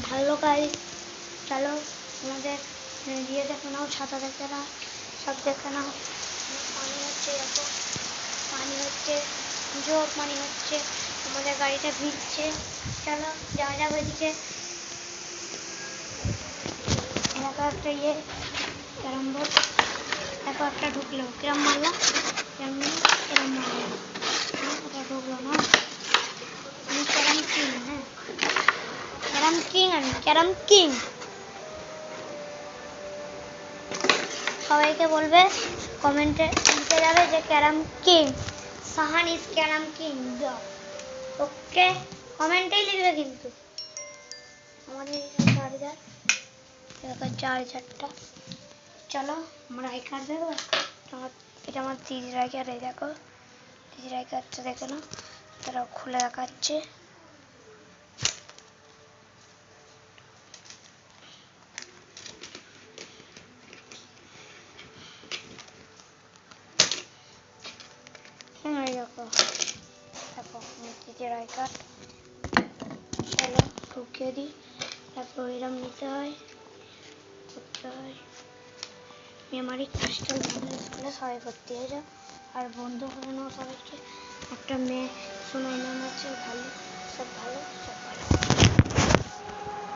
Hello guys, চলো তোমাদের দিয়ে দেখে নাও, ছাতা দেখে নাও, সব দেখে নাও। পানি হচ্ছে, দেখো পানি হচ্ছে, জোর পানি হচ্ছে, আমাদের গাড়িটা ভিজছে। চলো যাওয়া যাবে এদিকে। দেখো একটা ক্যারাম বোর্ড, দেখো একটা ঢুকলো, কিরম মারলাম, কিরম মারলাম, এটা ঢুকলো না। আমি ক্যারাম কিং, হ্যাঁ ক্যারাম কিং, আমি ক্যারাম কিং। সবাইকে বলবে, কমেন্টে লিখে যাবে যে carrom king, Sahan is carrom king. Okay, কমেন্টেই লিখবে কিন্তু। আমাদের চার্জারটা, চলো আমরা আই কার্ড দেবো। এটা আমার দিদির আই কার্ড, এই দেখো দিদির আই কার্ডটা দেখে নাও, তারা খুলে দেখাচ্ছে। দেখো দেখো দিদির আই কার্ড, চলো ঢুকিয়ে দিই। তারপর এরম নিতে হয়, করতে হয়। মেমারি ক্রিস্টাল স্কুলে সবাই ভর্তি হয়ে যাও, আর বন্ধু করে নাও সবাইকে। একটা মেয়ে সোনাই নাম আছে, ভালো, সব ভালো, সব ভালো।